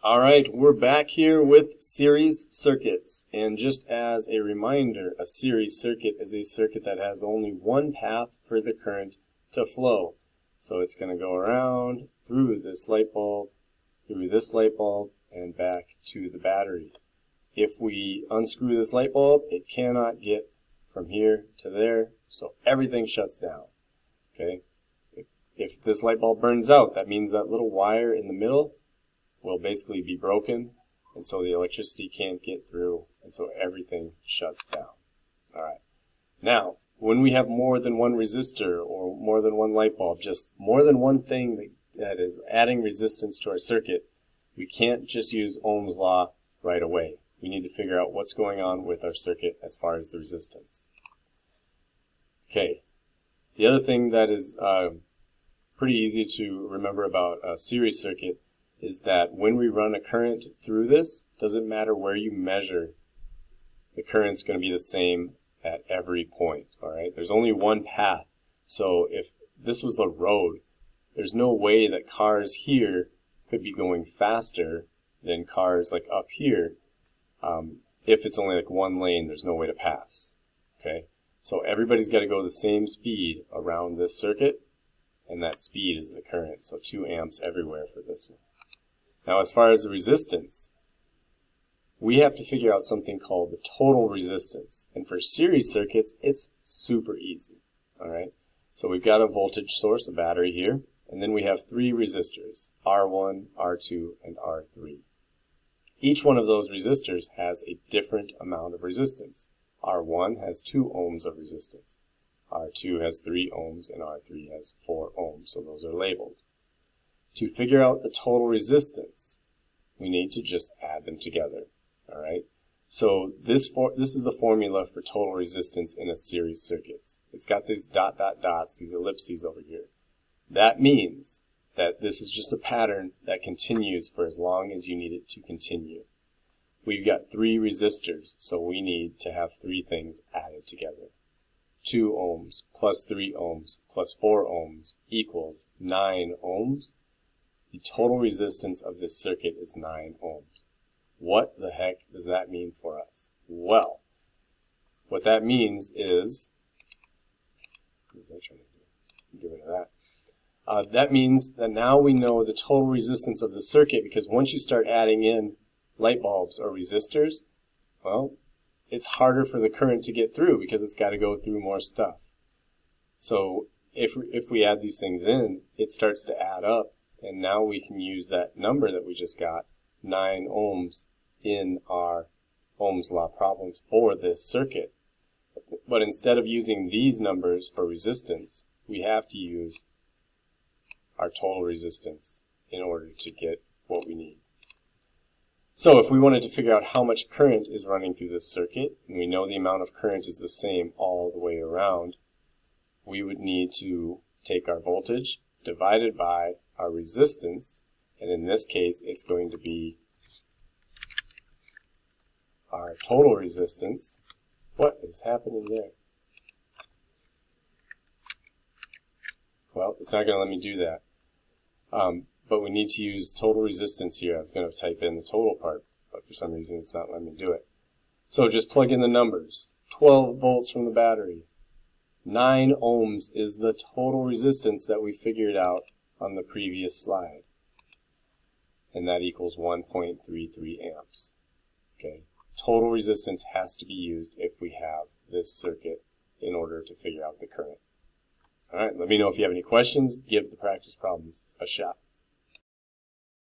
All right, we're back here with series circuits. And just as a reminder, a series circuit is a circuit that has only one path for the current to flow. So it's going to go around through this light bulb, and back to the battery. If we unscrew this light bulb, it cannot get from here to there, so everything shuts down. Okay? If this light bulb burns out, that means that little wire in the middle will basically be broken, and so the electricity can't get through, and so everything shuts down. All right. Now, when we have more than one resistor or more than one light bulb, just more than one thing that is adding resistance to our circuit, we can't just use Ohm's law right away. We need to figure out what's going on with our circuit as far as the resistance. Okay. The other thing that is pretty easy to remember about a series circuit is that when we run a current through this, doesn't matter where you measure, the current's going to be the same at every point. All right, there's only one path. So if this was a road, there's no way that cars here could be going faster than cars like up here. If it's only like one lane, there's no way to pass. Okay, so everybody's got to go the same speed around this circuit, and that speed is the current. So 2 amps everywhere for this one. Now, as far as the resistance, we have to figure out something called the total resistance. And for series circuits, it's super easy. All right. So we've got a voltage source, a battery here, and then we have 3 resistors, R1, R2, and R3. Each one of those resistors has a different amount of resistance. R1 has 2 ohms of resistance. R2 has 3 ohms, and R3 has 4 ohms, so those are labeled. To figure out the total resistance, we need to just add them together. All right. So this is the formula for total resistance in a series circuit. It's got these dots, these ellipses over here. That means that this is just a pattern that continues for as long as you need it to continue. We've got 3 resistors, so we need to have 3 things added together. 2 ohms plus 3 ohms plus 4 ohms equals 9 ohms. The total resistance of this circuit is 9 ohms. What the heck does that mean for us? Well, what that means is, what was I trying to do? Get rid of that. That means that now we know the total resistance of the circuit, because once you start adding in light bulbs or resistors, well, it's harder for the current to get through because it's got to go through more stuff. So if we add these things in, it starts to add up. And now we can use that number that we just got, 9 ohms, in our Ohm's law problems for this circuit. But instead of using these numbers for resistance, we have to use our total resistance in order to get what we need. So if we wanted to figure out how much current is running through this circuit, and we know the amount of current is the same all the way around, we would need to take our voltage divided by our resistance, and in this case it's going to be our total resistance. What is happening there? Well, it's not going to let me do that. But we need to use total resistance here. I was going to type in the total part, but for some reason it's not letting me do it. So just plug in the numbers. 12 volts from the battery. 9 ohms is the total resistance that we figured out on the previous slide. And that equals 1.33 amps. Okay. Total resistance has to be used if we have this circuit in order to figure out the current. All right, let me know if you have any questions. Give the practice problems a shot.